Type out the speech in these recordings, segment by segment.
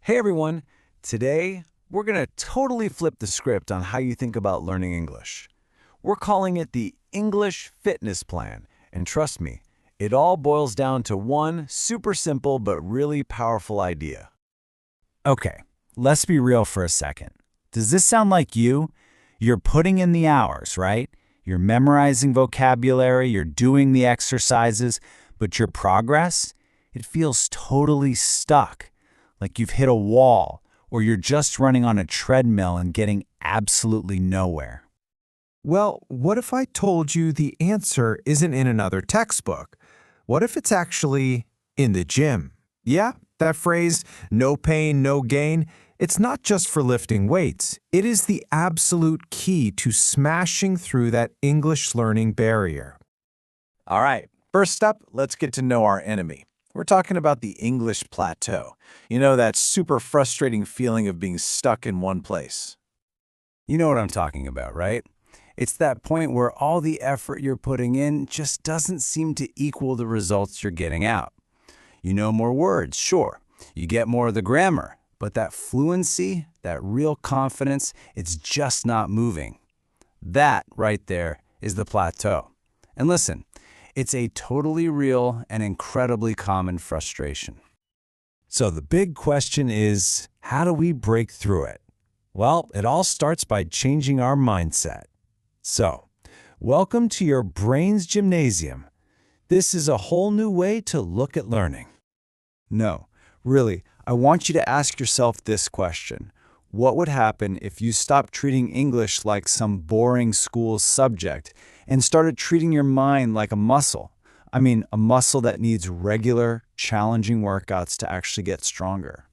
Hey everyone! Today, we're going to totally flip the script on how you think about learning English. We're calling it the English Fitness Plan, and trust me, it all boils down to one super simple but really powerful idea. Okay, let's be real for a second. Does this sound like you? You're putting in the hours, right? You're memorizing vocabulary, you're doing the exercises, but your progress? It feels totally stuck, like you've hit a wall, or you're just running on a treadmill and getting absolutely nowhere. Well, what if I told you the answer isn't in another textbook? What if it's actually in the gym? Yeah, that phrase, no pain, no gain, it's not just for lifting weights. It is the absolute key to smashing through that English learning barrier. All right, first up, let's get to know our enemy. We're talking about the English plateau. You know, that super frustrating feeling of being stuck in one place. You know what I'm talking about, right? It's that point where all the effort you're putting in just doesn't seem to equal the results you're getting out. You know more words, sure. You get more of the grammar, but that fluency, that real confidence, it's just not moving. That right there is the plateau. And listen, it's a totally real and incredibly common frustration. So the big question is, how do we break through it? Well, it all starts by changing our mindset. So, welcome to your brain's gymnasium. This is a whole new way to look at learning. No, really, I want you to ask yourself this question. What would happen if you stopped treating English like some boring school subject and started treating your mind like a muscle? I mean, a muscle that needs regular, challenging workouts to actually get stronger.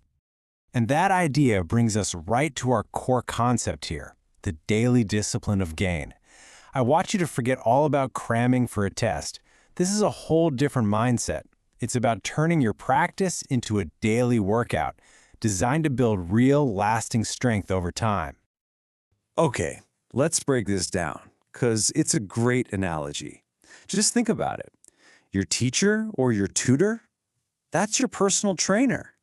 And that idea brings us right to our core concept here, the daily discipline of gain. I want you to forget all about cramming for a test. This is a whole different mindset. It's about turning your practice into a daily workout, designed to build real, lasting strength over time. Okay, let's break this down, because it's a great analogy. Just think about it. Your teacher or your tutor, that's your personal trainer.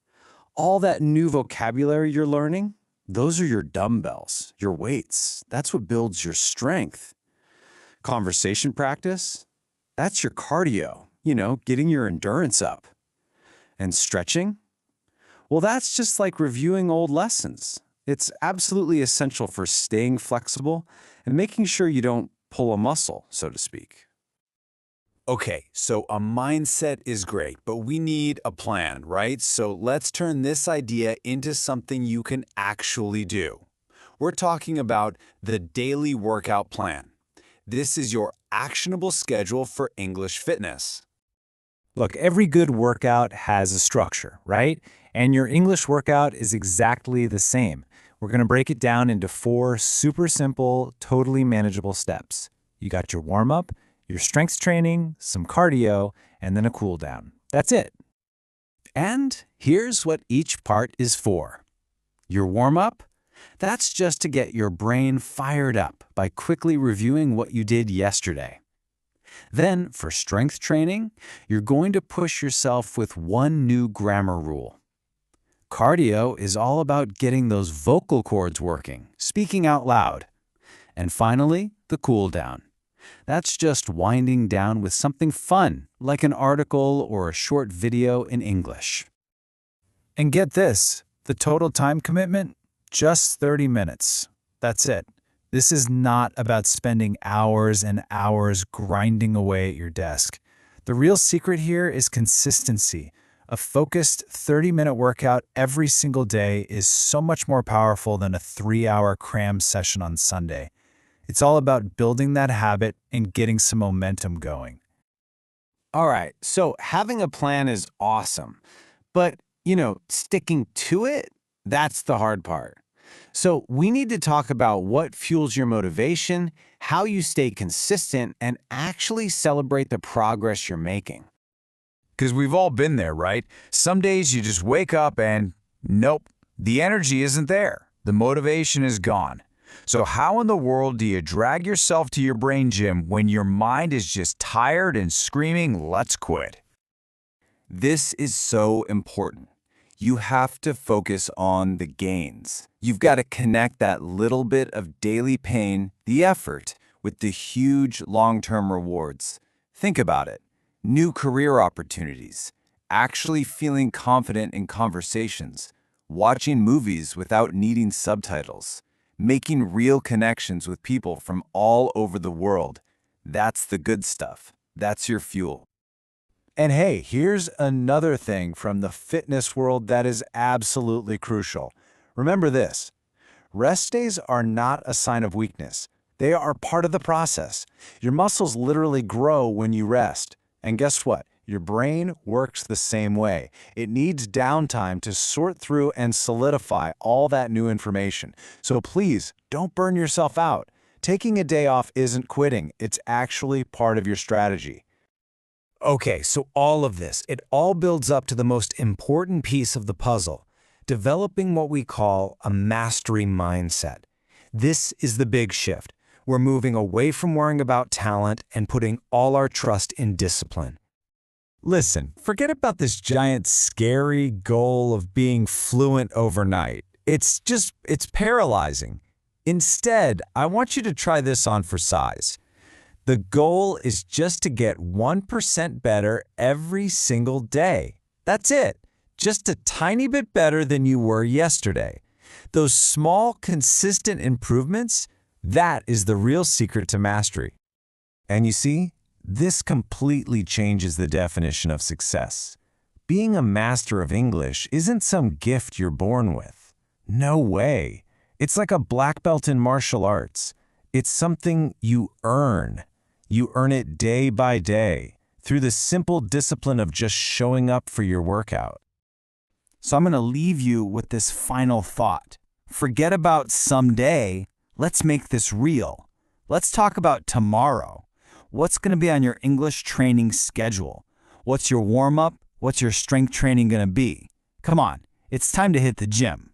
All that new vocabulary you're learning, those are your dumbbells, your weights. That's what builds your strength. Conversation practice, that's your cardio, getting your endurance up. And stretching? Well, that's just like reviewing old lessons. It's absolutely essential for staying flexible and making sure you don't pull a muscle, so to speak. Okay, so a mindset is great, but we need a plan, right? So let's turn this idea into something you can actually do. We're talking about the daily workout plan. This is your actionable schedule for English fitness. Look, every good workout has a structure, right? And your English workout is exactly the same. We're going to break it down into 4 super simple, totally manageable steps. You got your warm-up, your strength training, some cardio, and then a cool down. That's it. And here's what each part is for. Your warm-up? That's just to get your brain fired up by quickly reviewing what you did yesterday. Then, for strength training, you're going to push yourself with one new grammar rule. Cardio is all about getting those vocal cords working, speaking out loud. And finally, the cool down. That's just winding down with something fun, like an article or a short video in English. And get this, the total time commitment? Just 30 minutes. That's it. This is not about spending hours and hours grinding away at your desk. The real secret here is consistency. A focused 30-minute workout every single day is so much more powerful than a 3-hour cram session on Sunday. It's all about building that habit and getting some momentum going. All right, so having a plan is awesome. But, sticking to it, that's the hard part. So we need to talk about what fuels your motivation, how you stay consistent, and actually celebrate the progress you're making. Because we've all been there, right? Some days you just wake up and, nope, the energy isn't there. The motivation is gone. So how in the world do you drag yourself to your brain gym when your mind is just tired and screaming, let's quit? This is so important. You have to focus on the gains. You've got to connect that little bit of daily pain, the effort, with the huge long-term rewards. Think about it. New career opportunities, actually feeling confident in conversations, watching movies without needing subtitles, making real connections with people from all over the world. That's the good stuff. That's your fuel. And hey, here's another thing from the fitness world that is absolutely crucial. Remember this: rest days are not a sign of weakness. They are part of the process. Your muscles literally grow when you rest. And guess what? Your brain works the same way. It needs downtime to sort through and solidify all that new information. So please, don't burn yourself out. Taking a day off isn't quitting. It's actually part of your strategy. Okay, so all of this, it all builds up to the most important piece of the puzzle, developing what we call a mastery mindset. This is the big shift. We're moving away from worrying about talent and putting all our trust in discipline. Listen, forget about this giant, scary goal of being fluent overnight. It's paralyzing. Instead, I want you to try this on for size. The goal is just to get 1% better every single day. That's it. Just a tiny bit better than you were yesterday. Those small, consistent improvements, that is the real secret to mastery. And you see, this completely changes the definition of success. Being a master of English isn't some gift you're born with. No way. It's like a black belt in martial arts. It's something you earn. You earn it day by day through the simple discipline of just showing up for your workout. So I'm going to leave you with this final thought. Forget about someday. Let's make this real. Let's talk about tomorrow. What's going to be on your English training schedule? What's your warm-up? What's your strength training going to be? Come on, it's time to hit the gym.